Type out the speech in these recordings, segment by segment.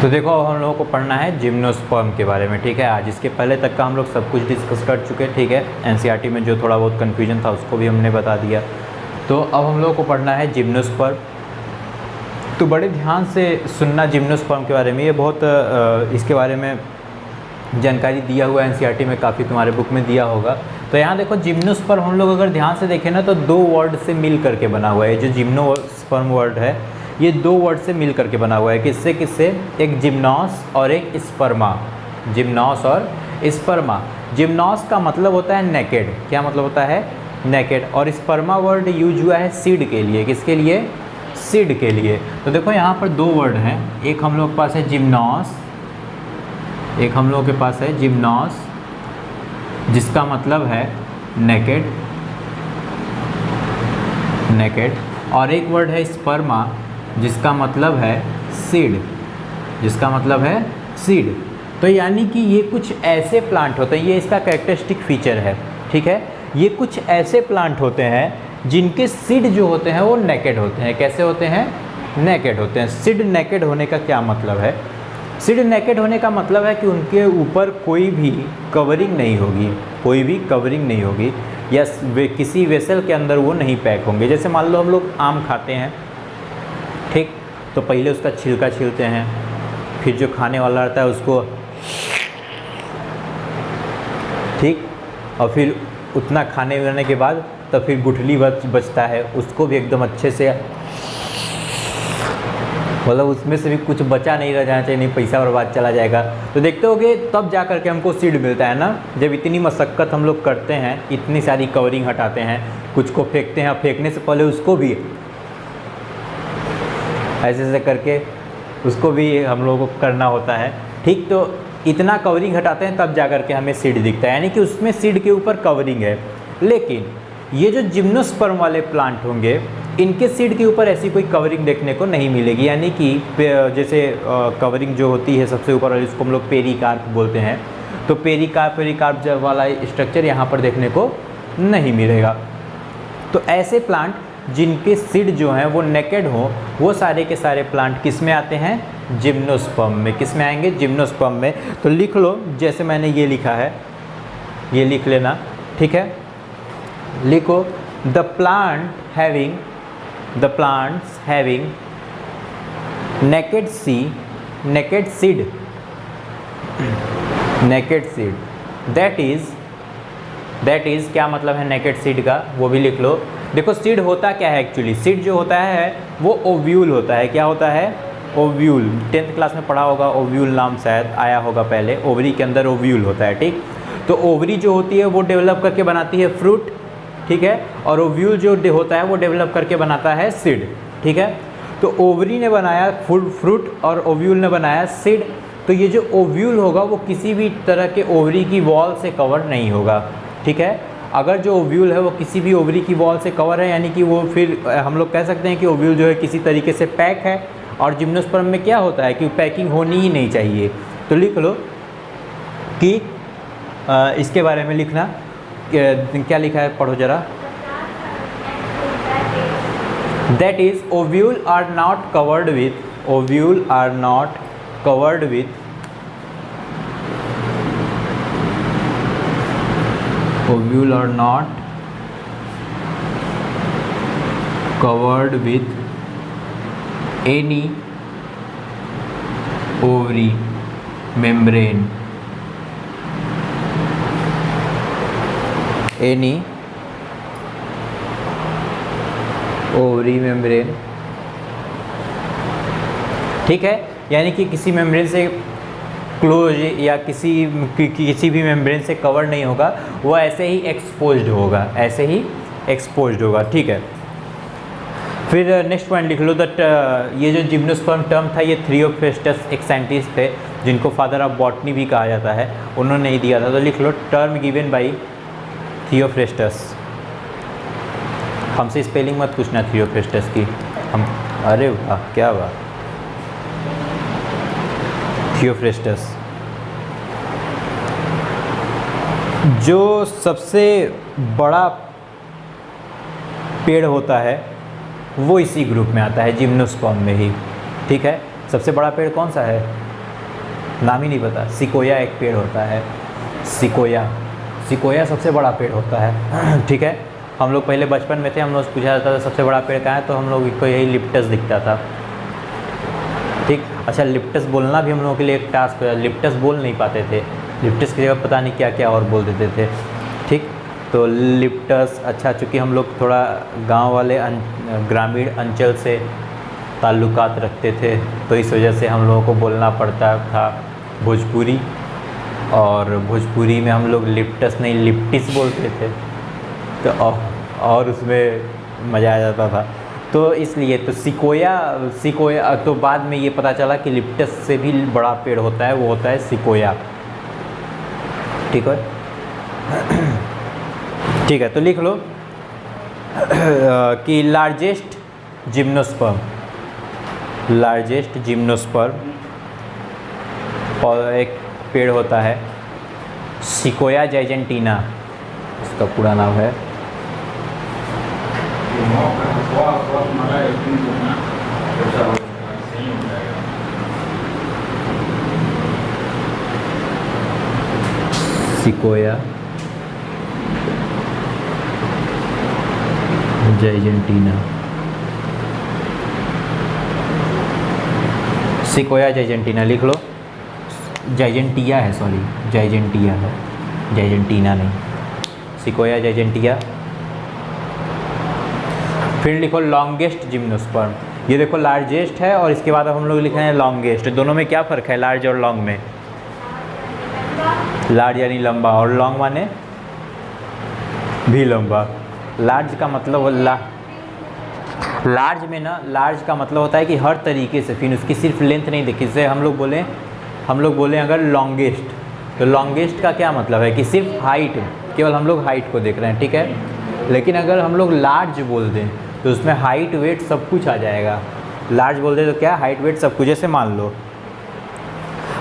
तो देखो अब हम लोगों को पढ़ना है जिम्नोस्पर्म के बारे में, ठीक है। आज इसके पहले तक का हम लोग सब कुछ डिस्कस कर चुके हैं, ठीक है। एनसीईआरटी में जो थोड़ा बहुत कन्फ्यूजन था उसको भी हमने बता दिया। तो अब हम लोगों को पढ़ना है जिम्नोस्पर्म। तो बड़े ध्यान से सुनना जिम्नोस्पर्म के बारे में, ये बहुत इसके बारे में जानकारी दिया हुआ है एनसीईआरटी में, काफ़ी तुम्हारे बुक में दिया होगा। तो यहाँ देखो जिम्नोस्पर्म हम लोग अगर ध्यान से देखें ना तो दो वर्ड से मिल करके बना हुआ है। जो जिम्नोस्पर्म वर्ड है ये दो वर्ड से मिल करके बना हुआ है। किससे किससे? एक जिम्नॉस और एक स्पर्मा। जिम्नॉस और स्पर्मा। जिम्नॉस का मतलब होता है नेकेड। क्या मतलब होता है? नेकेड। और स्पर्मा वर्ड यूज हुआ है सीड के लिए। किसके लिए? सीड के लिए। तो देखो यहाँ पर दो वर्ड हैं, एक हम लोग के पास है जिम्नॉस, एक हम लोग के पास है जिम्नॉस जिसका मतलब है नेकेड, नेकेड, और एक वर्ड है स्पर्मा जिसका मतलब है सीड, जिसका मतलब है सीड। तो यानी कि ये कुछ ऐसे प्लांट होते हैं, ये इसका कैरेक्टरिस्टिक फीचर है, ठीक है। ये कुछ ऐसे प्लांट होते हैं जिनके सीड जो होते हैं वो नेकेड होते हैं। कैसे होते हैं? नेकेड होते हैं। सीड नेकेड होने का क्या मतलब है? सीड नेकेड होने का मतलब है कि उनके ऊपर कोई भी कवरिंग नहीं होगी, कोई भी कवरिंग नहीं होगी, या किसी वेसल के अंदर वो नहीं पैक होंगे। जैसे मान लो हम लोग आम खाते हैं, ठीक, तो पहले उसका छिलका छीलते हैं, फिर जो खाने वाला रहता है उसको, ठीक, और फिर उतना खाने के बाद तब फिर गुठली बचता है, उसको भी एकदम अच्छे से, मतलब उसमें से भी कुछ बचा नहीं रह जाना चाहिए, नहीं पैसा बर्बाद चला जाएगा। तो देखते होगे तब जा कर के हमको सीड मिलता है ना। जब इतनी मशक्क़त हम लोग करते हैं, इतनी सारी कवरिंग हटाते हैं, कुछ को फेंकते हैं, फेंकने से पहले उसको भी ऐसे ऐसे करके उसको भी हम लोगों को करना होता है, ठीक। तो इतना कवरिंग हटाते हैं तब जा कर के हमें सीड दिखता है, यानी कि उसमें सीड के ऊपर कवरिंग है। लेकिन ये जो जिम्नोस्पर्म वाले प्लांट होंगे इनके सीड के ऊपर ऐसी कोई कवरिंग देखने को नहीं मिलेगी। यानी कि जैसे कवरिंग जो होती है सबसे ऊपर वाली, उसको हम लोग पेरिकार्प बोलते हैं, तो पेरिकार्प वाला स्ट्रक्चर यहाँ पर देखने को नहीं मिलेगा। तो ऐसे प्लांट जिनके सीड जो हैं वो नेकेड हो, वो सारे के सारे प्लांट किस में आते हैं? जिम्नोस्पर्म में। किस में आएंगे? जिम्नोस्पर्म में। तो लिख लो, जैसे मैंने ये लिखा है, ये लिख लेना, ठीक है। लिखो the plants having naked seed that is क्या मतलब है नेकेड सीड का, वो भी लिख लो। देखो सीड होता क्या है एक्चुअली? सीड जो होता है वो ओव्यूल होता है। क्या होता है? ओव्यूल। 10th क्लास में पढ़ा होगा, ओव्यूल नाम शायद आया होगा पहले। ओवरी के अंदर ओव्यूल होता है, ठीक। तो ओवरी जो होती है वो डेवलप करके बनाती है फ्रूट, ठीक है, और ओव्यूल जो होता है वो डेवलप करके बनाता है सीड, ठीक है। तो ओवरी ने बनाया फ्रूट और ओव्यूल ने बनाया सीड। तो ये जो ओव्यूल होगा वो किसी भी तरह के ओवरी की वॉल से कवर नहीं होगा, ठीक है। अगर जो ओव्यूल है वो किसी भी ओवरी की वॉल से कवर है, यानी कि वो फिर हम लोग कह सकते हैं कि ओव्यूल जो है किसी तरीके से पैक है। और जिम्नोस्पर्म में क्या होता है कि पैकिंग होनी ही नहीं चाहिए। तो लिख लो कि इसके बारे में लिखना, क्या लिखा है पढ़ो जरा। That is ovule are not covered with any ovary membrane, ठीक है। यानी कि किसी मेम्ब्रेन से क्लोज या किसी भी मेम्ब्रेन से कवर नहीं होगा, वो ऐसे ही एक्सपोज्ड होगा, ठीक है। फिर नेक्स्ट पॉइंट लिख लो दैट ये जो जिम्नोस्पर्म टर्म था ये थियोफ्रेस्टस एक साइंटिस्ट थे जिनको फादर ऑफ बॉटनी भी कहा जाता है, उन्होंने ही दिया था। तो लिख लो टर्म गिवन बाई थियोफ्रेस्टस। हमसे स्पेलिंग मत पूछना थियोफ्रेस्टस की, हम, अरे वाह क्या बात। थियोफ्रेस्टस जो सबसे बड़ा पेड़ होता है वो इसी ग्रुप में आता है, जिम्नोस्पर्म में ही, ठीक है। सबसे बड़ा पेड़ कौन सा है? नाम ही नहीं पता। सिकोया एक पेड़ होता है, सिकोया, सिकोया सबसे बड़ा पेड़ होता है। ठीक है, हम लोग पहले बचपन में थे, हम लोग से पूछा जाता था सबसे बड़ा पेड़ कहाँ है, तो हम लोग को यही लिप्टस दिखता था। ठीक, अच्छा लिप्टस बोलना भी हम लोगों के लिए एक टास्क है, लिप्टस बोल नहीं पाते थे, लिप्टस की जगह पता नहीं क्या क्या और बोल देते थे। ठीक, तो लिप्टस, अच्छा चूँकि हम लोग थोड़ा गांव वाले ग्रामीण अंचल से ताल्लुकात रखते थे, तो इस वजह से हम लोगों को बोलना पड़ता था भोजपुरी, और भोजपुरी में हम लोग लिप्टस नहीं लिप्टिस बोलते थे, तो और उसमें मज़ा आ जाता था। तो इसलिए तो सिकोया तो बाद में ये पता चला कि लिप्टस से भी बड़ा पेड़ होता है, वो होता है सिकोया। ठीक है, ठीक है, तो लिख लो कि लार्जेस्ट जिम्नोस्पर्म, लार्जेस्ट जिम्नोस्पर्म और एक पेड़ होता है सिकोया जाइजेंटिना, इसका पूरा नाम है। सिकोया जाइजेंटिना, सिकोया जाइजेंटिना लिख लो। जाइजेंटिया है, सॉरी जाइजेंटिया है, जाइजेंटिना नहीं, सिकोया जाइजेंटिया। फिर लिखो लॉन्गेस्ट जिम्नोस्पर्म, ये देखो लार्जेस्ट है और इसके बाद अब हम लोग लिख रहे हैं लॉन्गेस्ट। दोनों में क्या फ़र्क है लार्ज और लॉन्ग में? लार्ज यानी लंबा और लॉन्ग माने भी लंबा। लार्ज का मतलब लार्ज में ना, लार्ज का मतलब होता है कि हर तरीके से, फिर उसकी सिर्फ लेंथ नहीं देखी। जैसे हम लोग बोलें अगर लॉन्गेस्ट, तो लॉन्गेस्ट का क्या मतलब है कि सिर्फ हाइट, केवल हम लोग हाइट को देख रहे हैं। ठीक है, लेकिन अगर हम लोग लार्ज बोल दें तो उसमें हाइट वेट सब कुछ आ जाएगा। लार्ज बोल दें तो क्या, हाइट वेट सब कुछ। जैसे मान लो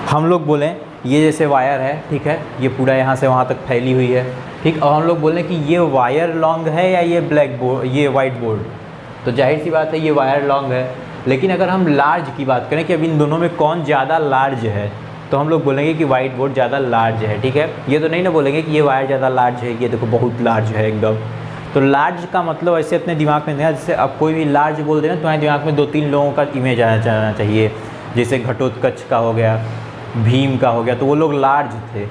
हम लोग बोलें ये जैसे वायर है, ठीक है, ये पूरा यहाँ से वहाँ तक फैली हुई है, ठीक, और हम लोग बोलें कि ये वायर लॉन्ग है या ये ब्लैक बोर्ड, ये वाइट बोर्ड, तो जाहिर सी बात है ये वायर लॉन्ग है। लेकिन अगर हम लार्ज की बात करें कि अब इन दोनों में कौन ज़्यादा लार्ज है, तो हम लोग बोलेंगे कि वाइट बोर्ड ज़्यादा लार्ज है। ठीक है, ये तो नहीं ना बोलेंगे कि ये वायर ज़्यादा लार्ज है, ये देखो बहुत लार्ज है एकदम। तो लार्ज का मतलब ऐसे अपने दिमाग में देना, जैसे अब कोई भी लार्ज बोल देना तुम्हारे दिमाग में 2-3 लोगों का इमेज आना चाहिए। जैसे घटोत्कच का हो गया, भीम का हो गया, तो वो लोग लार्ज थे।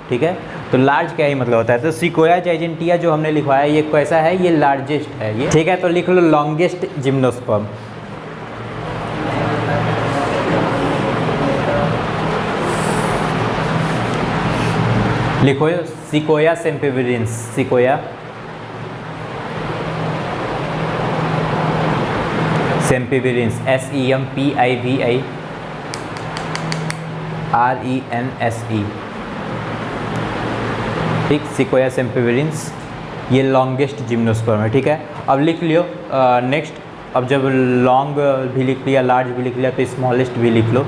ठीक है, तो लार्ज क्या ही मतलब होता है। तो सिकोया जाइजेंटिया जो हमने लिखवाया ये कैसा है, ये लार्जेस्ट है ये। ठीक है, तो लिख लो लॉन्गेस्ट जिम्नोस्पर्म। लिखो सिकोया सेम्पिवेरेंस, सिकोया सेम्पिवेरेंस, SEMPIVIRENSE। ठीक, सिकोया सेम्पिवेरेंस ये लॉन्गेस्ट जिम्नोस्पर्म है। ठीक है, अब लिख लियो नेक्स्ट। अब जब लॉन्ग भी लिख लिया, लार्ज भी लिख लिया, तो स्मॉलेस्ट भी लिख लो।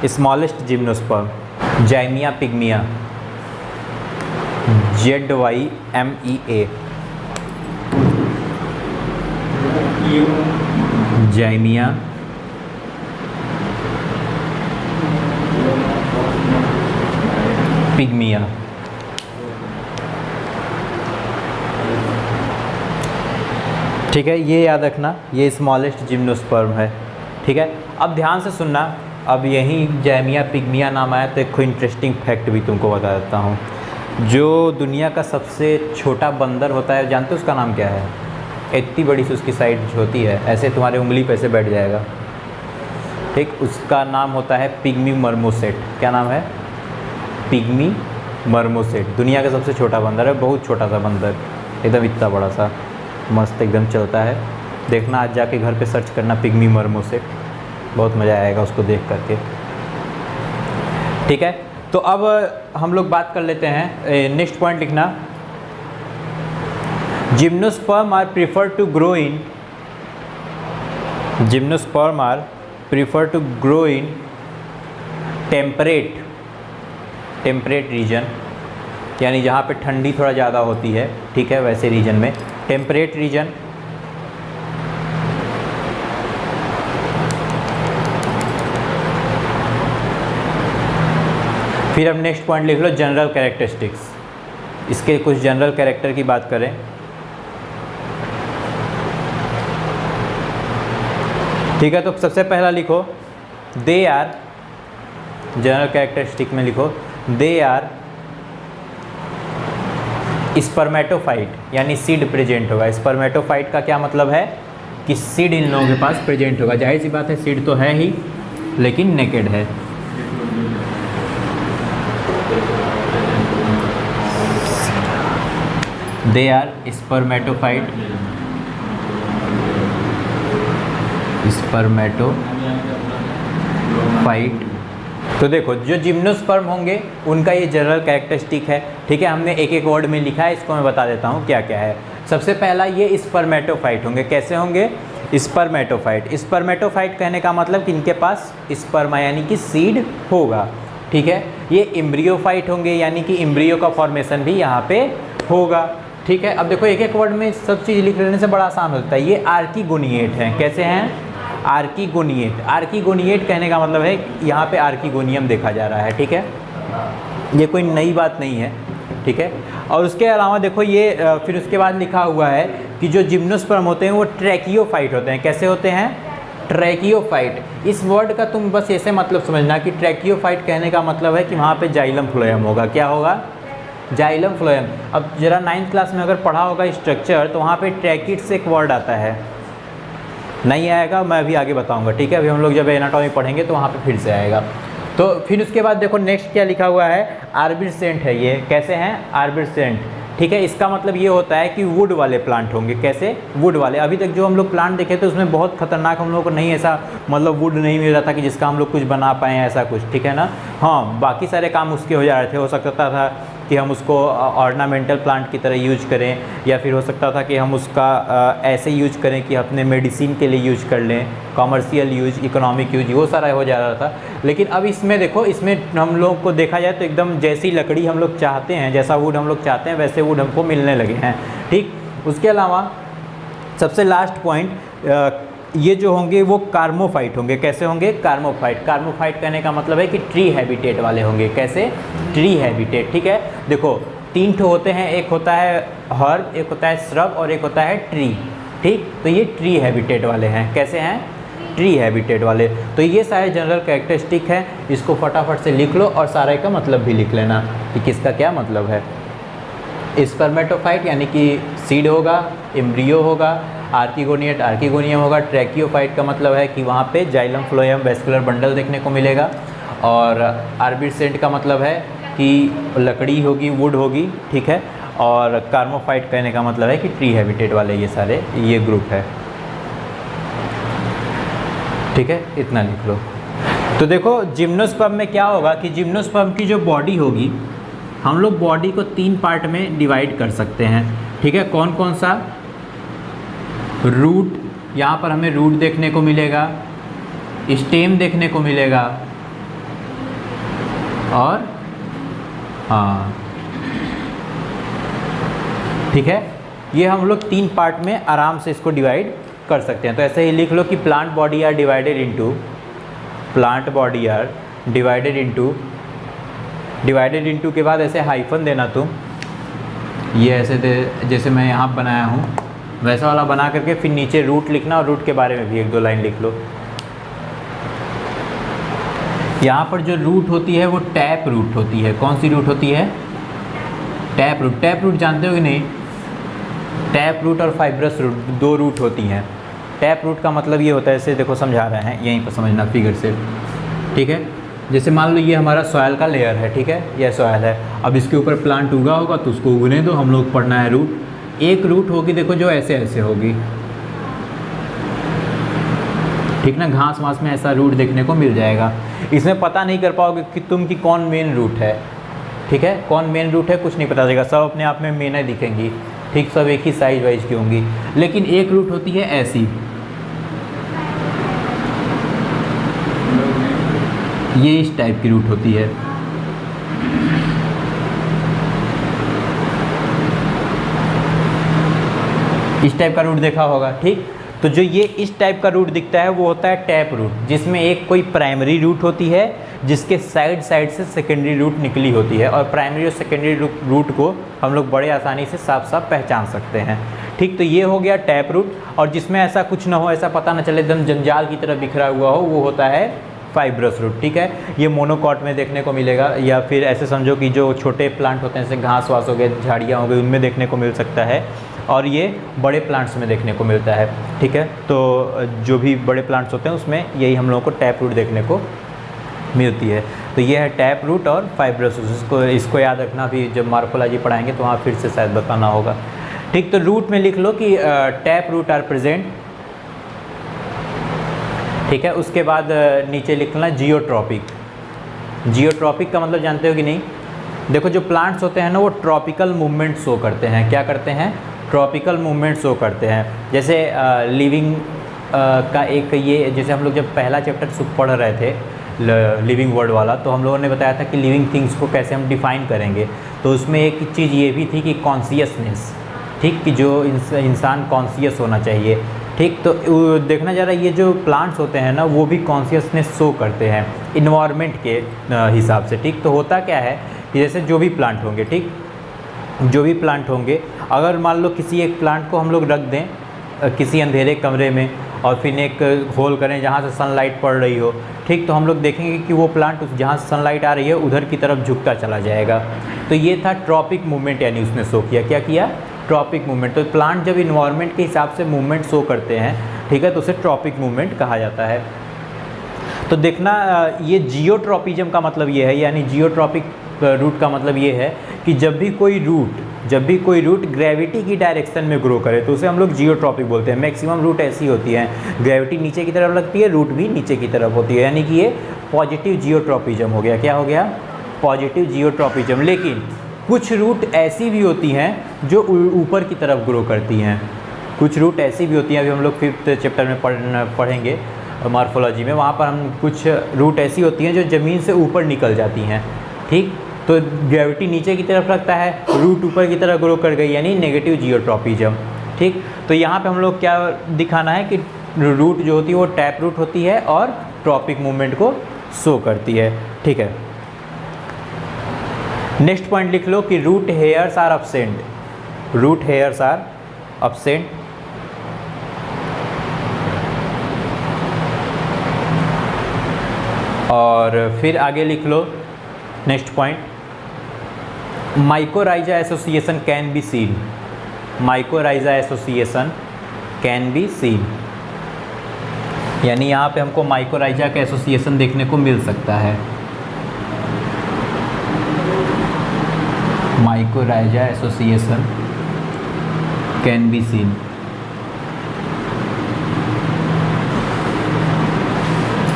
Smallest gymnosperm Zamia pygmaea, ZYMEA, Zamia pygmaea. ठीक है, ये याद रखना, ये स्मॉलेस्ट जिम्नोस्पर्म है। ठीक है, अब ध्यान से सुनना, अब यहीं जाइमिया पिग्मिया नाम आया तो एक इंटरेस्टिंग फैक्ट भी तुमको बता देता हूँ। जो दुनिया का सबसे छोटा बंदर होता है, जानते हो उसका नाम क्या है? इतनी बड़ी सी उसकी साइज होती है, ऐसे तुम्हारे उंगली पे से बैठ जाएगा। ठीक, उसका नाम होता है पिग्मी मर्मोसेट। क्या नाम है? Pygmy marmoset. दुनिया का सबसे छोटा बंदर है, बहुत छोटा सा बंदर, एकदम इतना बड़ा सा, मस्त एकदम चलता है। देखना, आज जाके घर पे सर्च करना पिग्मी मर्मोसेट, बहुत मज़ा आएगा उसको देख करके। ठीक है, तो अब हम लोग बात कर लेते हैं, नेक्स्ट पॉइंट लिखना, gymnosperm are prefer to grow in, gymnosperm are prefer to grow in temperate region, यानी जहाँ पे ठंडी थोड़ा ज़्यादा होती है। ठीक है, वैसे रीजन में टेम्परेट रीजन। फिर अब नेक्स्ट पॉइंट लिख लो जनरल कैरेक्टरिस्टिक्स। इसके कुछ जनरल कैरेक्टर की बात करें, ठीक है। तो सबसे पहला लिखो दे आर, जनरल कैरेक्टरिस्टिक में लिखो दे आर स्पर्मेटोफाइट, यानी सीड प्रेजेंट होगा। स्पर्मेटोफाइट का क्या मतलब है कि सीड इन लोगों के पास प्रेजेंट होगा। जाहिर सी बात है सीड तो है ही, लेकिन नेकेड है। They are spermatophyte, spermatophyte. तो देखो जो जिम्नोस्पर्म होंगे उनका ये जनरल कैरेक्टरिस्टिक है, ठीक है। हमने एक एक वर्ड में लिखा है, इसको मैं बता देता हूँ क्या क्या है। सबसे पहला ये स्पर्मेटोफाइट होंगे। कैसे होंगे? स्पर्मेटोफाइट। स्पर्मेटोफाइट कहने का मतलब कि इनके पास स्पर्मा यानी कि सीड होगा, ठीक है। ये एम्ब्रियोफाइट होंगे, यानी कि एम्ब्रियो का फॉर्मेशन भी यहाँ पे होगा, ठीक है। अब देखो एक एक वर्ड में सब चीज़ लिख लेने से बड़ा आसान होता है। ये आर्कीगोनिएट हैं। कैसे हैं? आर्कीगोनिएट। आर्कीगोनिएट कहने का मतलब है यहाँ पे आर्कीगोनियम देखा जा रहा है, ठीक है। ये कोई नई बात नहीं है, ठीक है। और उसके अलावा देखो ये फिर उसके बाद लिखा हुआ है कि जो जिम्नोस्पर्म होते हैं वो ट्रैकियोफाइट होते हैं। कैसे होते हैं? ट्रैकियोफाइट। इस वर्ड का तुम बस ऐसे मतलब समझना कि ट्रैकियोफाइट कहने का मतलब है कि वहाँ पे जाइलम फ्लोएम होगा। क्या होगा? Xylem phloem. अब जरा 9th क्लास में अगर पढ़ा होगा स्ट्रक्चर, तो वहाँ पे ट्रैकिड से एक वर्ड आता है, नहीं आएगा, मैं अभी आगे बताऊंगा, ठीक है। अभी हम लोग जब एनाटॉमी पढ़ेंगे तो वहाँ पे फिर से आएगा। तो फिर उसके बाद देखो नेक्स्ट क्या लिखा हुआ है, आर्बिसेंट है ये। कैसे हैं? आर्बिसेंट, ठीक है। इसका मतलब ये होता है कि वुड वाले प्लांट होंगे। कैसे? वुड वाले। अभी तक जो हम लोग प्लांट देखे थे उसमें बहुत खतरनाक हम लोगों को नहीं ऐसा मतलब वुड नहीं मिल रहा था कि जिसका हम लोग कुछ बना पाएँ, ऐसा कुछ, ठीक है ना। हाँ, बाकी सारे काम उसके हो जा रहे थे। हो सकता था कि हम उसको ऑर्नामेंटल प्लांट की तरह यूज करें, या फिर हो सकता था कि हम उसका ऐसे यूज करें कि अपने मेडिसिन के लिए यूज कर लें, कॉमर्शियल यूज, इकोनॉमिक यूज, वो सारा हो जा रहा था। लेकिन अब इसमें देखो, इसमें हम लोग को देखा जाए तो एकदम जैसी लकड़ी हम लोग चाहते हैं, जैसा वुड हम लोग चाहते हैं, वैसे वुड हमको मिलने लगे हैं, ठीक। उसके अलावा सबसे लास्ट पॉइंट, ये जो होंगे वो कार्मोफाइट होंगे। कैसे होंगे? कार्मोफाइट। कार्मोफाइट कहने का मतलब है कि ट्री हैबिटेट वाले होंगे। कैसे? ट्री हैबिटेट, ठीक है। देखो 3 ठो होते हैं, एक होता है हर्ब, एक होता है श्रब और एक होता है ट्री, ठीक। तो ये ट्री हैबिटेट वाले हैं। कैसे हैं? ट्री हैबिटेट वाले। तो ये सारे जनरल कैरेक्टरिस्टिक हैं, इसको फटाफट से लिख लो और सारे का मतलब भी लिख लेना कि किसका क्या मतलब है। स्पर्मेटोफाइट यानी कि सीड होगा, एम्ब्रियो होगा, आर्कीगोनिएट आर्कीगोनियम होगा, ट्रैकियोफाइट का मतलब है कि वहाँ पे जाइलम फ्लोएम वेस्कुलर बंडल देखने को मिलेगा, और आर्बिसेंट का मतलब है कि लकड़ी होगी, वुड होगी, ठीक है। और कार्मोफाइट कहने का मतलब है कि ट्री हैबिटेट वाले ये सारे ये ग्रुप है, ठीक है। इतना लिख लो। तो देखो जिम्नोस्पर्म में क्या होगा कि जिम्नोस्पर्म की जो बॉडी होगी, हम लोग बॉडी को 3 पार्ट में डिवाइड कर सकते हैं, ठीक है। कौन कौन सा? रूट, यहाँ पर हमें रूट देखने को मिलेगा, स्टेम देखने को मिलेगा, और हाँ, ठीक है। ये हम लोग 3 पार्ट में आराम से इसको डिवाइड कर सकते हैं। तो ऐसे ही लिख लो कि plant body are divided into, plant body are divided into के बाद ऐसे हाइफन देना तुम, ये ऐसे दे, जैसे मैं यहाँ बनाया हूँ वैसा वाला बना करके फिर नीचे रूट लिखना, और रूट के बारे में भी 1-2 लाइन लिख लो। यहाँ पर जो रूट होती है वो टैप रूट होती है। कौन सी रूट होती है? Tap root. टैप रूट जानते हो कि नहीं? टैप रूट और फाइब्रस रूट 2 रूट होती हैं। टैप रूट का मतलब ये होता है, ऐसे देखो समझा रहे हैं, यहीं पर समझना फिगर से, ठीक है। जैसे मान लो ये हमारा सॉयल का लेयर है, ठीक है, यह सॉयल है। अब इसके ऊपर प्लांट उगा होगा तो उसको उगने दो, हम लोग पढ़ना है रूट। एक रूट होगी देखो जो ऐसे ऐसे होगी, ठीक ना। घास वास में ऐसा रूट देखने को मिल जाएगा। इसमें पता नहीं कर पाओगे कि तुम की कौन मेन रूट है, ठीक है। कौन मेन रूट है कुछ नहीं पता चलेगा, सब अपने आप में मेन दिखेंगी, ठीक। सब एक ही साइज वाइज की होंगी। लेकिन एक रूट होती है ऐसी, ये इस टाइप की रूट होती है, इस टाइप का रूट देखा होगा, ठीक। तो जो ये इस टाइप का रूट दिखता है वो होता है टैप रूट, जिसमें एक कोई प्राइमरी रूट होती है जिसके साइड से सेकेंडरी रूट निकली होती है, और प्राइमरी और सेकेंडरी रूट को हम लोग बड़े आसानी से साफ साफ पहचान सकते हैं। ठीक, तो ये हो गया टैप रूट। और जिसमें ऐसा कुछ ना हो, ऐसा पता ना चले एकदम जंजाल की तरह बिखरा हुआ हो, वो होता है फाइब्रस रूट। ठीक है, ये मोनोकॉट में देखने को मिलेगा, या फिर ऐसे समझो कि जो छोटे प्लांट होते हैं जैसे घास वास हो गए, झाड़ियाँ हो गई, उनमें देखने को मिल सकता है, और ये बड़े प्लांट्स में देखने को मिलता है। ठीक है, तो जो भी बड़े प्लांट्स होते हैं उसमें यही हम लोगों को टैप रूट देखने को मिलती है। तो ये है टैप रूट और फाइब्रस रूट। इसको याद रखना, भी जब मॉर्फोलॉजी पढ़ाएंगे तो वहाँ फिर से शायद बताना होगा। ठीक, तो रूट में लिख लो कि टैप रूट आर प्रेजेंट। ठीक है, उसके बाद नीचे लिखना जियोट्रॉपिक। जियोट्रॉपिक का मतलब जानते हो कि नहीं? देखो, जो प्लांट्स होते हैं ना, वो ट्रॉपिकल मूवमेंट शो करते हैं। क्या करते हैं? ट्रॉपिकल मूवमेंट शो करते हैं। जैसे लिविंग का एक ये, जैसे हम लोग जब पहला चैप्टर पढ़ रहे थे लिविंग वर्ल्ड वाला, तो हम लोगों ने बताया था कि लिविंग थिंग्स को कैसे हम डिफ़ाइन करेंगे। तो उसमें एक चीज़ ये भी थी कि कॉन्शियसनेस। ठीक, कि जो इंसान कॉन्शियस होना चाहिए। ठीक, तो देखना जा रहा है ये जो प्लांट्स होते हैं ना, वो भी कॉन्शियसनेस शो करते हैं इन्वायरमेंट के हिसाब से। ठीक, तो होता क्या है कि जैसे जो भी प्लांट होंगे, ठीक, जो भी प्लांट होंगे, अगर मान लो किसी एक प्लांट को हम लोग रख दें किसी अंधेरे कमरे में, और फिर एक होल करें जहाँ से सनलाइट पड़ रही हो, ठीक, तो हम लोग देखेंगे कि वो प्लांट जहाँ से सनलाइट आ रही है उधर की तरफ झुकता चला जाएगा। तो ये था ट्रॉपिक मूवमेंट, यानी उसने शो किया। क्या किया? Tropic movement. तो प्लांट जब इन्वायरमेंट के हिसाब से मूवमेंट शो करते हैं, ठीक है, तो उसे ट्रॉपिक मूवमेंट कहा जाता है। तो देखना, ये जियोट्रॉपिज्म का मतलब ये है, यानी जियोट्रॉपिक रूट का मतलब ये है कि जब भी कोई रूट ग्रेविटी की डायरेक्शन में ग्रो करे तो उसे हम लोग जियोट्रॉपिक बोलते हैं। मैक्सिमम रूट ऐसी होती हैं, ग्रेविटी नीचे की तरफ लगती है, रूट भी नीचे की तरफ होती है, यानी कि ये पॉजिटिव जियोट्रॉपिज्म हो गया। क्या हो गया? Positive geotropism. लेकिन कुछ रूट ऐसी भी होती हैं जो ऊपर की तरफ ग्रो करती हैं। कुछ रूट ऐसी भी होती हैं, अभी हम लोग 5th चैप्टर में पढ़ेंगे मॉर्फोलॉजी में, वहाँ पर हम कुछ रूट ऐसी होती हैं जो ज़मीन से ऊपर निकल जाती हैं। ठीक, तो ग्रेविटी नीचे की तरफ लगता है, रूट ऊपर की तरफ ग्रो कर गई, यानी नेगेटिव जियोट्रॉपिज्म। ठीक, तो यहाँ पे हम लोग क्या दिखाना है कि रूट जो होती है वो टैप रूट होती है और ट्रॉपिक मूवमेंट को शो करती है। ठीक है, नेक्स्ट पॉइंट लिख लो कि root hairs are absent. Root hairs are absent. और फिर आगे लिख लो next point, mycorrhiza association can be seen. Mycorrhiza association can be seen, यानी यहाँ पे हमको माइकोराइजा का एसोसिएशन देखने को मिल सकता है। Mycorrhiza association can be scene.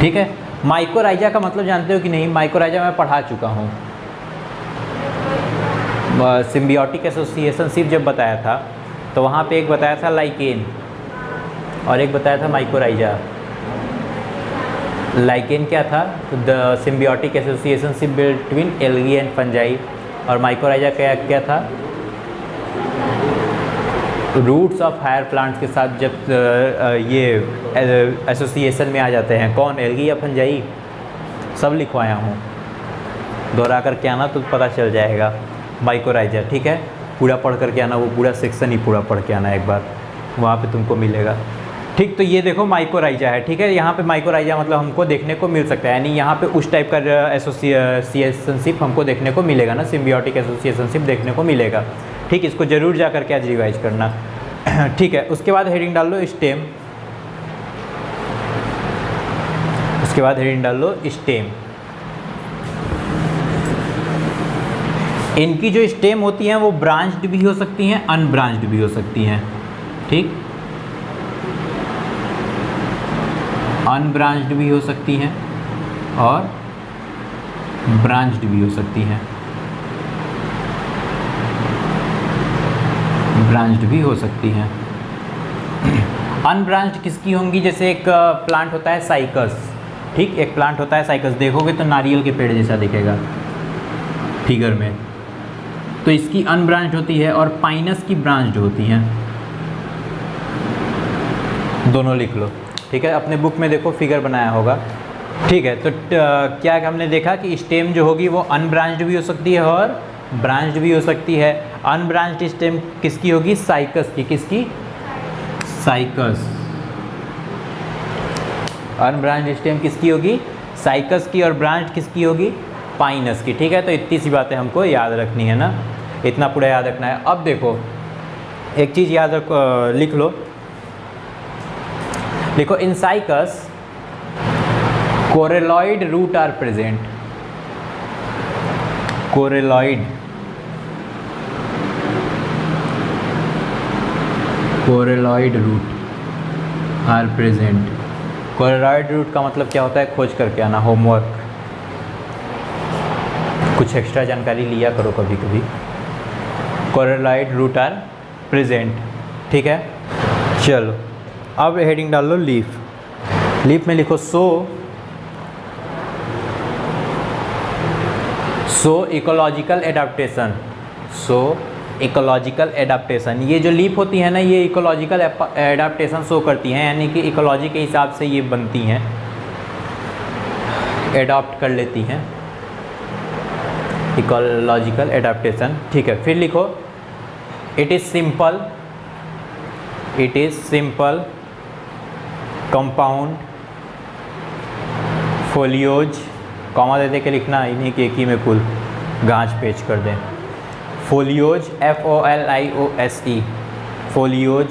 ठीक है, माइकोराइजा का मतलब जानते हो कि नहीं? माइकोराइजा मैं पढ़ा चुका हूँ। सिम्बियोटिक एसोसिएशनशिप जब बताया था तो वहाँ पे एक बताया था लाइकेन और एक बताया था माइकोराइजा। लाइकेन क्या था? The symbiotic associationship between algae and fungi. और माइकोराइजा क्या था? रूट्स ऑफ हायर प्लांट्स के साथ जब ये एसोसिएशन में आ जाते हैं। कौन? एल्गी या फंजाई? सब लिखवाया हूँ, दोहरा कर के आना तो पता चल जाएगा। माइकोराइजा, ठीक है, पूरा पढ़ कर के आना, वो पूरा सेक्शन ही पूरा पढ़ के आना एक बार, वहाँ पे तुमको मिलेगा। ठीक, तो ये देखो माइकोराइजा है। ठीक है, यहाँ पे माइकोराइजा मतलब हमको देखने को मिल सकता है, यानी यहाँ पे उस टाइप का एसोसिएशनशिप हमको देखने को मिलेगा ना, सिम्बियोटिक एसोसिएशनशिप देखने को मिलेगा। ठीक, इसको जरूर जा करके आज रिवाइज करना। ठीक है, उसके बाद हेडिंग डाल लो स्टेम। उसके बाद हेडिंग डाल लो स्टेम। इनकी जो स्टेम होती हैं वो ब्रांच्ड भी हो सकती हैं, अनब्रांच्ड भी हो सकती हैं। ठीक, अनब्रांच्ड भी हो सकती हैं और ब्रांच्ड भी हो सकती हैं। ब्रांच्ड भी हो सकती हैं। अनब्रांच्ड किसकी होंगी? जैसे एक प्लांट होता है साइकस। ठीक, एक प्लांट होता है साइकस, देखोगे तो नारियल के पेड़ जैसा दिखेगा फिगर में, तो इसकी अनब्रांच्ड होती है। और पाइनस की ब्रांच्ड होती हैं। दोनों लिख लो। ठीक है, अपने बुक में देखो फिगर बनाया होगा, ठीक है। तो क्या हमने देखा कि स्टेम जो होगी वो अनब्रांच्ड भी हो सकती है और ब्रांच्ड भी हो सकती है। अनब्रांच्ड स्टेम किसकी होगी? साइकस की। किसकी? साइकस। अनब्रांच्ड स्टेम किसकी होगी? साइकस की। और ब्रांच किसकी होगी? पाइनस की। ठीक है, तो इतनी सी बातें हमको याद रखनी है ना, इतना पूरा याद रखना है। अब देखो एक चीज़ याद लिख लो, देखो in Cycas coralloid root are present. Coralloid root are present. Coralloid root का मतलब क्या होता है? खोज करके आना, होमवर्क। कुछ एक्स्ट्रा जानकारी लिया करो कभी कभी। Coralloid root are present. ठीक है, चलो अब हेडिंग डाल लो लीफ। लीफ में लिखो सो इकोलॉजिकल एडाप्टेशन। सो इकोलॉजिकल एडाप्टेशन, ये जो लीफ होती है ना, ये इकोलॉजिकल एडाप्टेशन शो करती हैं, यानी कि इकोलॉजी के हिसाब से ये बनती हैं, एडॉप्ट कर लेती हैं। Ecological adaptation. ठीक है, फिर लिखो it is simple compound foliose, comma दे दे के लिखना, इन्हीं के एक ही में कुल गांच पेच कर दें। Folios FOLIOSE, folios.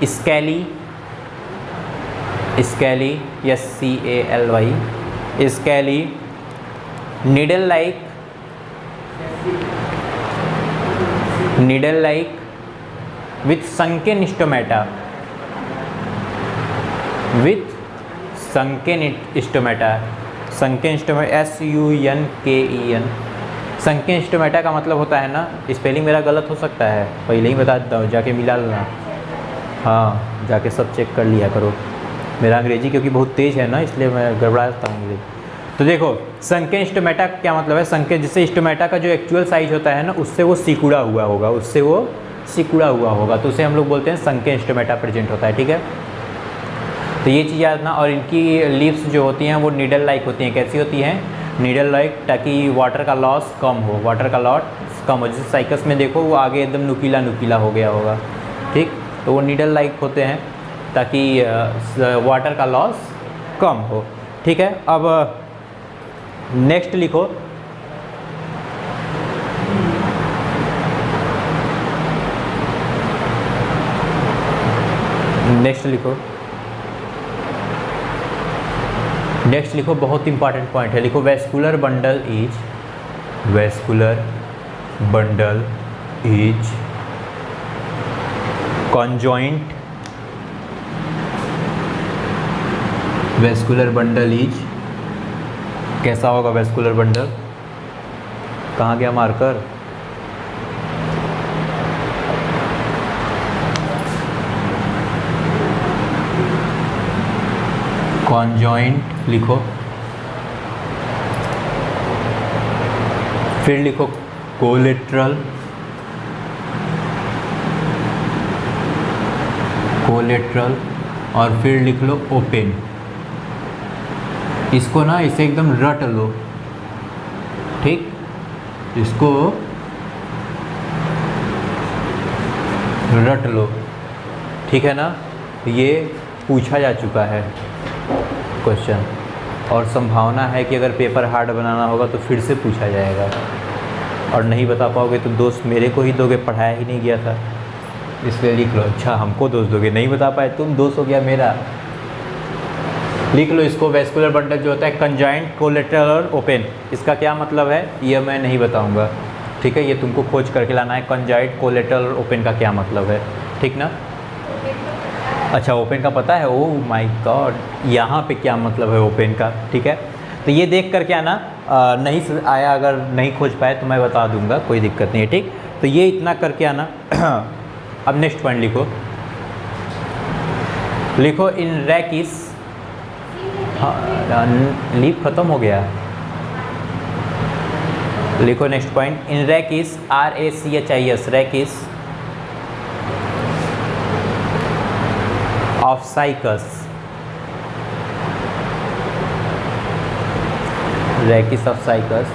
Scaly SCALY, scaly. Needle like with sunken stomata, sunken stomata SUNKEN। Sunken stomata का मतलब होता है ना, स्पेलिंग मेरा गलत हो सकता है, पहले ही बता देता हूँ, जाके मिला लेना। हाँ, जाके सब चेक कर लिया करो। मेरा अंग्रेजी क्योंकि बहुत तेज़ है ना, इसलिए मैं गड़बड़ाता हूँ अंग्रेजी। तो देखो संकेन स्टोमेटा क्या मतलब है? संकेन जिससे स्टोमेटा का जो एक्चुअल साइज होता है ना, उससे वो सिकुड़ा हुआ होगा, तो उसे हम लोग बोलते हैं संकेन स्टोमेटा प्रेजेंट होता है। ठीक है, तो ये चीज़ याद ना। और इनकी लीव्स जो होती हैं वो नीडल लाइक होती हैं। कैसी होती हैं? नीडल लाइक, ताकि वाटर का लॉस कम हो। जैसे साइकस में देखो वो आगे एकदम नुकीला हो गया होगा। ठीक, तो वो नीडल लाइक होते हैं ताकि वाटर का लॉस कम हो। ठीक है, अब नेक्स्ट लिखो नेक्स्ट लिखो बहुत इंपॉर्टेंट पॉइंट है। लिखो vascular bundle is conjoint. Vascular bundle is कैसा होगा? वैस्कुलर बंडल कहाँ गया मार्कर? कॉन्जॉइंट लिखो, फिर लिखो कोलेट्रल, और फिर लिख लो ओपन। इसको ना इसे एकदम रट लो। ठीक, इसको रट लो। ठीक है ना, ये पूछा जा चुका है क्वेश्चन, और संभावना है कि अगर पेपर हार्ड बनाना होगा तो फिर से पूछा जाएगा, और नहीं बता पाओगे तो दोस्त मेरे को ही दोगे, पढ़ाया ही नहीं गया था, इसलिए लिख लो। अच्छा, हमको दोस्त दोगे, नहीं बता पाए तुम, दोस्त हो गया मेरा। लिख लो इसको। वैस्कुलर बंडल जो होता है कंजाइंट, कोलेट्रल और ओपन, इसका क्या मतलब है ये मैं नहीं बताऊंगा। ठीक है, ये तुमको खोज करके लाना है, कंजाइंट, कोलेट्रल और ओपन का क्या मतलब है। ठीक ना? अच्छा, ओपन का पता है? ओह माय गॉड, यहाँ पे क्या मतलब है ओपन का। ठीक है, तो ये देख कर क्या ना, नहीं आया, अगर नहीं खोज पाए तो मैं बता दूंगा, कोई दिक्कत नहीं है। ठीक, तो ये इतना करके आना। अब नेक्स्ट पॉइंट लिखो इन रैकिस। हाँ, लीफ खत्म हो गया। लिखो next point, in rachis RACHIS, rachis of cycas Rachis of cycles.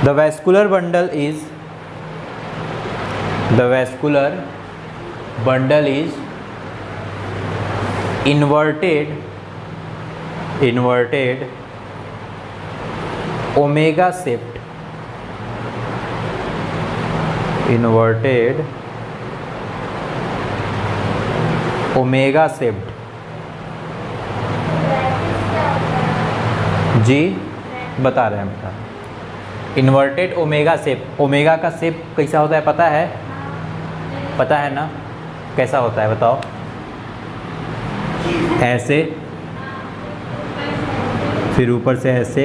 The vascular bundle is inverted omega shaped. Inverted omega shaped. जी बता रहे हैं बेटा, इन्वर्टेड ओमेगा शेप। ओमेगा का शेप कैसा होता है पता है? पता है ना कैसा होता है बताओ? ऐसे, फिर ऊपर से ऐसे,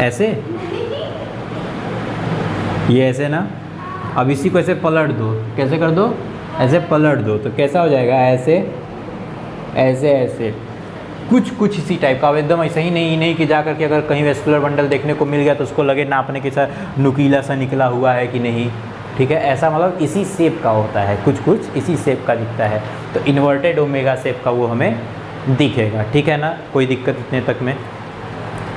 ऐसे, ये ऐसे ना। अब इसी को ऐसे पलट दो, कैसे कर दो? ऐसे पलट दो तो कैसा हो जाएगा? ऐसे ऐसे ऐसे, कुछ इसी टाइप का। अब एकदम ऐसा ही नहीं कि जा करके अगर कहीं वेस्कुलर बंडल देखने को मिल गया तो उसको लगे नापने के साथ नुकीला सा निकला हुआ है कि नहीं, ठीक है। ऐसा मतलब इसी शेप का होता है, कुछ इसी शेप का दिखता है। तो इन्वर्टेड ओमेगा शेप का वो हमें दिखेगा, ठीक है ना। कोई दिक्कत इतने तक में,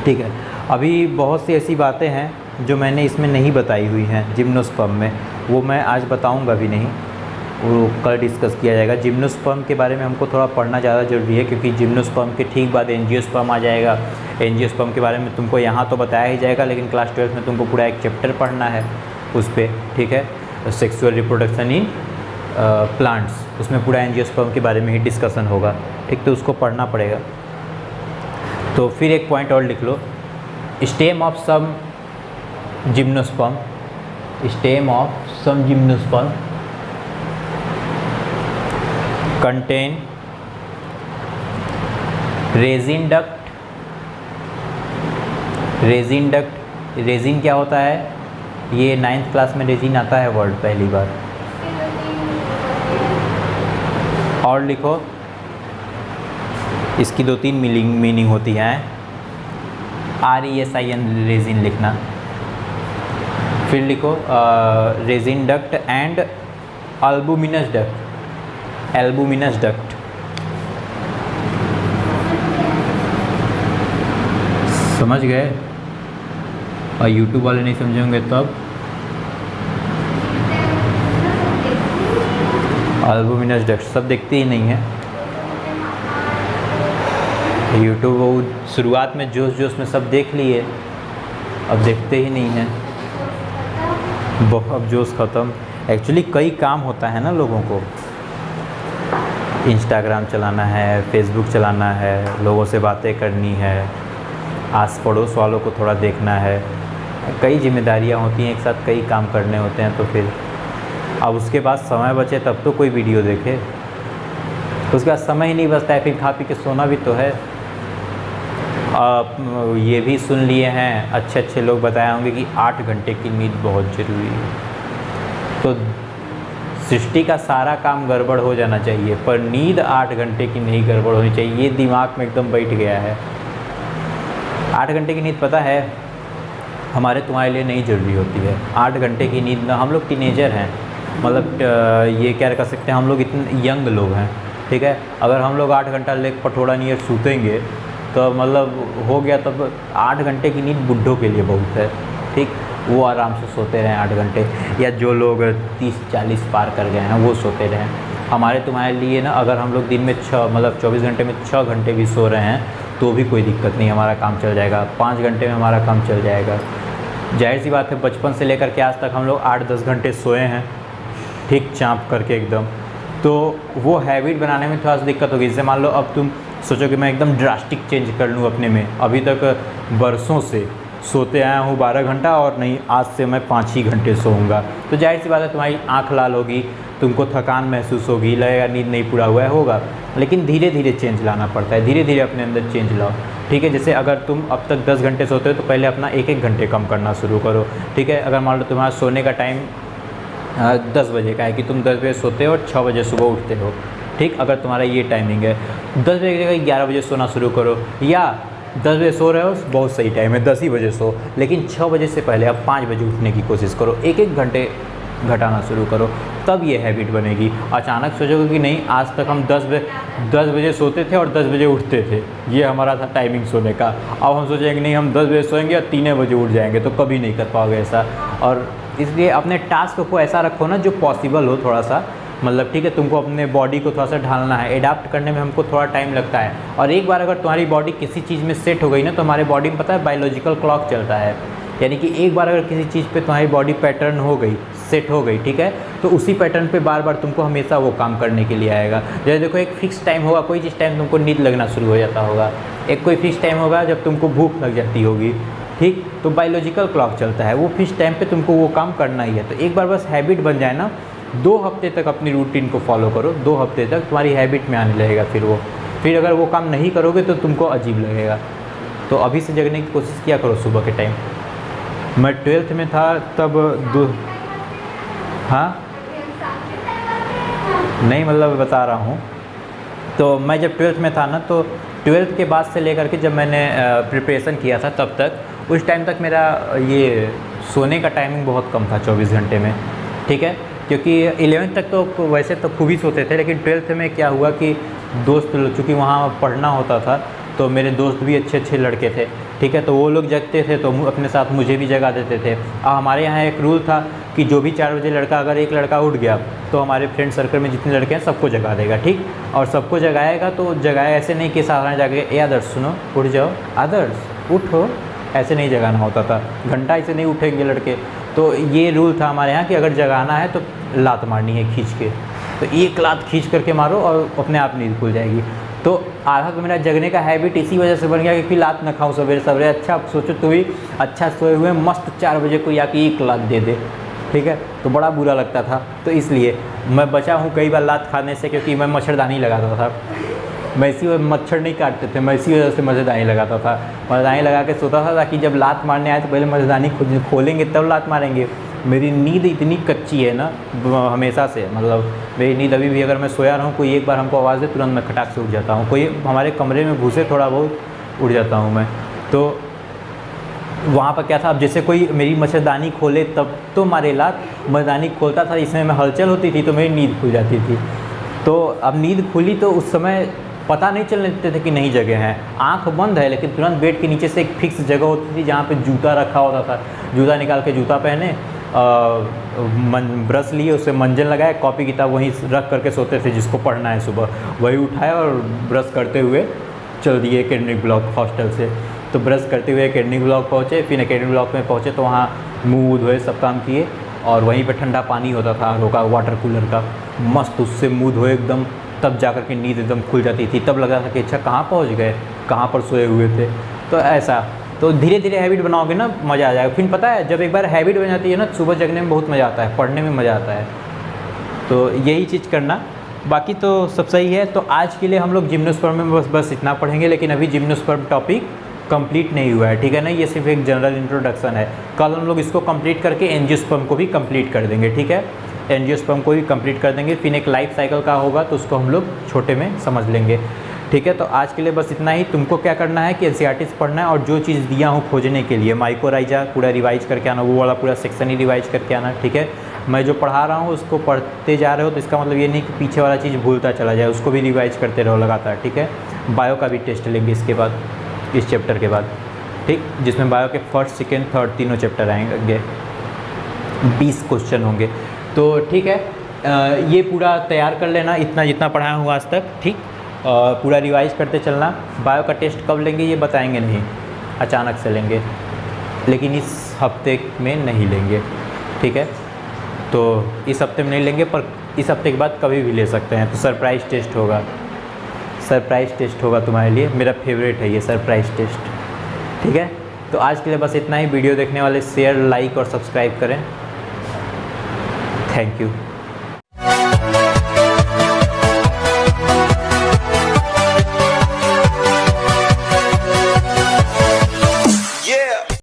ठीक है। अभी बहुत सी ऐसी बातें हैं जो मैंने इसमें नहीं बताई हुई हैं जिम्नोस्पर्म में, वो मैं आज बताऊंगा भी नहीं, वो कल डिस्कस किया जाएगा। जिम्नोस्पर्म के बारे में हमको थोड़ा पढ़ना ज़्यादा ज़रूरी है, क्योंकि जिम्नोस्पर्म के ठीक बाद एंजियोस्पर्म आ जाएगा। एंजियोस्पर्म के बारे में तुमको यहाँ तो बताया ही जाएगा, लेकिन क्लास 12 में तुमको पूरा एक चैप्टर पढ़ना है उस पर, ठीक है। सेक्सुअल रिप्रोडक्शन इन प्लांट्स, उसमें पूरा एंजियोस्पर्म के बारे में ही डिस्कशन होगा, ठीक। तो उसको पढ़ना पड़ेगा। तो फिर एक पॉइंट और लिख लो, stem of some gymnosperm, stem of some gymnosperm contain resin duct. Resin duct, resin क्या होता है? ये 9th क्लास में रेजिन आता है वर्ड पहली बार। और लिखो, इसकी 2-3 मीनिंग होती हैं। RESIN रेजिन लिखना। फिर लिखो resin duct and albuminous duct. Albuminous duct, समझ गए? और यूट्यूब वाले नहीं समझेंगे तब। अल्बुमिनस डक्ट सब देखते ही नहीं है यूट्यूब। वो शुरुआत में जोश में सब देख लिए, अब देखते ही नहीं हैं। अब जोश ख़त्म। एक्चुअली कई काम होता है ना लोगों को, इंस्टाग्राम चलाना है, फेसबुक चलाना है, लोगों से बातें करनी है, आस पड़ोस वालों को थोड़ा देखना है, कई जिम्मेदारियां होती हैं एक साथ, कई काम करने होते हैं। तो फिर अब उसके बाद समय बचे तब तो कोई वीडियो देखे, उसके बाद समय ही नहीं बचता है, फिर खा पी के सोना भी तो है। आप ये भी सुन लिए हैं, अच्छे लोग बताए होंगे कि 8 घंटे की नींद बहुत ज़रूरी है। तो सृष्टि का सारा काम गड़बड़ हो जाना चाहिए, पर नींद 8 घंटे की नहीं गड़बड़ होनी चाहिए, ये दिमाग में एकदम बैठ गया है। 8 घंटे की नींद पता है हमारे तुम्हारे लिए नहीं ज़रूरी होती है। 8 घंटे की नींद, हम लोग टीनेजर हैं, मतलब ये क्या कर सकते हैं, हम लोग इतने यंग लोग हैं, ठीक है। अगर हम लोग 8 घंटा लेक पठोड़ा नियर सूतेंगे तो मतलब हो गया, तब 8 घंटे की नींद बुढ़ों के लिए बहुत है, ठीक। वो आराम से सोते रहें 8 घंटे, या जो लोग 30-40 पार कर गए हैं वो सोते रहें। हमारे तुम्हारे लिए ना, अगर हम लोग दिन में 24 घंटे में 6 घंटे भी सो रहे हैं तो भी कोई दिक्कत नहीं, हमारा काम चल जाएगा। 5 घंटे में हमारा काम चल जाएगा। जाहिर सी बात है, बचपन से लेकर के आज तक हम लोग 8-10 घंटे सोए हैं, ठीक, चाँप करके एकदम। तो वो हैबिट बनाने में थोड़ा सा दिक्कत होगी। जैसे मान लो अब तुम सोचो कि मैं एकदम ड्रास्टिक चेंज कर लूँ अपने में, अभी तक बरसों से सोते आया हूँ 12 घंटा, और नहीं आज से मैं 5 ही घंटे सोऊंगा, तो जाहिर सी बात है तुम्हारी आँख लाल होगी, तुमको थकान महसूस होगी, लगेगा नींद नहीं पूरा हुआ है, होगा। लेकिन धीरे धीरे चेंज लाना पड़ता है, धीरे धीरे अपने अंदर चेंज लाओ, ठीक है। जैसे अगर तुम अब तक 10 घंटे सोते हो तो पहले अपना 1-1 घंटे कम करना शुरू करो, ठीक है। अगर मान लो तुम्हारा सोने का टाइम 10 बजे का है कि तुम 10 बजे सोते हो और 6 बजे सुबह उठते हो, ठीक। अगर तुम्हारा ये टाइमिंग है, 10 बजे की जगह 11 बजे सोना शुरू करो, या 10 बजे सो रहे हो बहुत सही टाइम है, 10 ही बजे सो, लेकिन 6 बजे से पहले अब 5 बजे उठने की कोशिश करो। 1-1 घंटे घटाना शुरू करो, तब ये हैबिट बनेगी। अचानक सोचोगे कि नहीं आज तक हम 10 बजे सोते थे और 10 बजे उठते थे, ये हमारा था टाइमिंग सोने का, अब हम सोचेंगे नहीं हम 10 बजे सोएंगे और 3 बजे उठ जाएंगे, तो कभी नहीं कर पाओगे ऐसा। और इसलिए अपने टास्क को ऐसा रखो ना जो पॉसिबल हो थोड़ा सा, मतलब ठीक है, तुमको अपने बॉडी को थोड़ा सा ढालना है, एडाप्ट करने में हमको थोड़ा टाइम लगता है। और एक बार अगर तुम्हारी बॉडी किसी चीज़ में सेट हो गई ना, तो हमारे बॉडी में पता है बायोलॉजिकल क्लॉक चलता है, यानी कि एक बार अगर किसी चीज़ पे तुम्हारी बॉडी पैटर्न हो गई, सेट हो गई, ठीक है, तो उसी पैटर्न पे बार बार तुमको हमेशा वो काम करने के लिए आएगा। जैसे देखो एक फिक्स टाइम होगा, कोई चीज़ टाइम तुमको नींद लगना शुरू हो जाता होगा, एक कोई फिक्स टाइम होगा जब तुमको भूख लग जाती होगी, ठीक, तो बायोलॉजिकल क्लॉक चलता है, वो फिक्स टाइम पे तुमको वो काम करना ही है। तो एक बार बस हैबिट बन जाए ना, 2 हफ्ते तक अपनी रूटीन को फॉलो करो, 2 हफ्ते तक तुम्हारी हैबिट में आने लगेगा। फिर अगर वो काम नहीं करोगे तो तुमको अजीब लगेगा। तो अभी से जगने की कोशिश किया करो सुबह के टाइम। मैं 12th में था तब हाँ नहीं, मतलब बता रहा हूँ, तो मैं जब 12th में था ना, तो 12th के बाद से लेकर के जब मैंने प्रिपरेशन किया था तब तक, उस टाइम तक मेरा ये सोने का टाइमिंग बहुत कम था 24 घंटे में, ठीक है, क्योंकि 11th तक तो वैसे तो खूब ही सोते थे, लेकिन 12th में क्या हुआ कि दोस्त, चूँकि वहाँ पढ़ना होता था, तो मेरे दोस्त भी अच्छे अच्छे लड़के थे, ठीक है, तो वो लोग जगते थे तो अपने साथ मुझे भी जगा देते थे। हमारे यहाँ एक रूल था कि जो भी 4 बजे लड़का, अगर एक लड़का उठ गया तो हमारे फ्रेंड सर्कल में जितने लड़के हैं सबको जगा देगा, ठीक, और सबको जगाएगा तो जगाए ऐसे नहीं कि साधारण जाके ए आदर्श सुनो उठ जाओ, आदर्श उठो, ऐसे नहीं जगाना होता था, घंटा ऐसे नहीं उठेंगे लड़के। तो ये रूल था हमारे यहाँ कि अगर जगाना है तो लात मारनी है खींच के, तो एक लात खींच करके मारो और अपने आप नींद खुल जाएगी। तो आधा तो मेरा जगने का हैबिट इसी वजह से बन गया क्योंकि लात न खाऊं सवेरे सवेरे। अच्छा सोचो तो भी अच्छा सोए हुए मस्त 4 बजे कोई आके एक लात दे दे, ठीक है, तो बड़ा बुरा लगता था। तो इसलिए मैं बचा हूँ कई बार लात खाने से, क्योंकि मैं मच्छरदानी लगाता था, मैं इसी वजह मच्छर नहीं काटते थे, मैं इसी वजह से मच्छरदानी लगाता था, मच्छरदानी लगा के सोता था ताकि जब लात मारने आए तो पहले मच्छरदानी खुद खोलेंगे तब लात मारेंगे। मेरी नींद इतनी कच्ची है ना हमेशा से, मतलब मेरी नींद अभी भी अगर मैं सोया रहूँ, कोई एक बार हमको आवाज़ दे तुरंत मैं खटाक से उठ जाता हूँ, कोई हमारे कमरे में घुसे थोड़ा बहुत उठ जाता हूँ मैं। तो वहाँ पर क्या था, अब जैसे कोई मेरी मच्छरदानी खोले तब तो मारे लात, मच्छरदानी खोलता था इसमें मैं हलचल होती थी तो मेरी नींद खुल जाती थी। तो अब नींद खुली तो उस समय पता नहीं चलने देते थे कि नई जगह है, आंख बंद है लेकिन तुरंत बेड के नीचे से एक फिक्स जगह होती थी जहाँ पे जूता रखा होता था, जूता निकाल के जूता पहने, ब्रश लिए, उससे मंजन लगाए, कॉपी किताब वहीं रख करके सोते थे, जिसको पढ़ना है सुबह वही उठाए और ब्रश करते हुए चल दिए एकेडमिक ब्लॉक हॉस्टल से। तो ब्रश करते हुए एकेडमिक ब्लॉक पहुँचे, फिर एकेडमिक ब्लॉक में पहुँचे तो वहाँ मुँह धोए, सब काम किए, और वहीं पे ठंडा पानी होता था रोका वाटर कूलर का, मस्त उससे मुँह धोए एकदम, तब जा कर के नींद एकदम खुल जाती थी। तब लगा था कि अच्छा कहाँ पहुँच गए, कहाँ पर सोए हुए थे। तो ऐसा, तो धीरे धीरे हैबिट बनाओगे ना मज़ा आ जाएगा। फिर पता है जब एक बार हैबिट बन जाती है ना, सुबह जगने में बहुत मज़ा आता है, पढ़ने में मज़ा आता है। तो यही चीज़ करना, बाकी तो सब सही है। तो आज के लिए हम लोग जिम्नोस्पर्म में बस इतना पढ़ेंगे, लेकिन अभी जिम्नोस्पर्म टॉपिक कंप्लीट नहीं हुआ है, ठीक है ना, ये सिर्फ एक जनरल इंट्रोडक्शन है। कल हम लोग इसको कंप्लीट करके एंजियोस्पर्म को भी कंप्लीट कर देंगे, ठीक है, एंजियोस्पर्म को भी कंप्लीट कर देंगे। फिर एक लाइफ साइकिल का होगा तो उसको हम लोग छोटे में समझ लेंगे, ठीक है। तो आज के लिए बस इतना ही। तुमको क्या करना है कि एनसीईआरटी पढ़ना है और जो चीज़ दिया हूँ खोजने के लिए, माइकोराइजा पूरा रिवाइज करके आना, वो वाला पूरा सेक्शन ही रिवाइज करके आना, ठीक है। मैं जो पढ़ा रहा हूँ उसको पढ़ते जा रहे हो तो इसका मतलब ये नहीं कि पीछे वाला चीज़ भूलता चला जाए, उसको भी रिवाइज करते रहो लगातार, ठीक है। बायो का भी टेस्ट लेंगे इसके बाद, इस चैप्टर के बाद, ठीक, जिसमें बायो के फर्स्ट सेकेंड थर्ड तीनों चैप्टर आएंगे, 20 क्वेश्चन होंगे। तो ठीक है, ये पूरा तैयार कर लेना, इतना जितना पढ़ाया हूँ आज तक, ठीक, पूरा रिवाइज करते चलना। बायो का टेस्ट कब लेंगे ये बताएंगे नहीं, अचानक से लेंगे, लेकिन इस हफ्ते में नहीं लेंगे, ठीक है। तो इस हफ्ते में नहीं लेंगे, पर इस हफ्ते के बाद कभी भी ले सकते हैं। तो सरप्राइज़ टेस्ट होगा, सरप्राइज़ टेस्ट होगा तुम्हारे लिए, मेरा फेवरेट है ये सरप्राइज़ टेस्ट, ठीक है। तो आज के लिए बस इतना ही। वीडियो देखने वाले शेयर, लाइक और सब्सक्राइब करें। Thank you.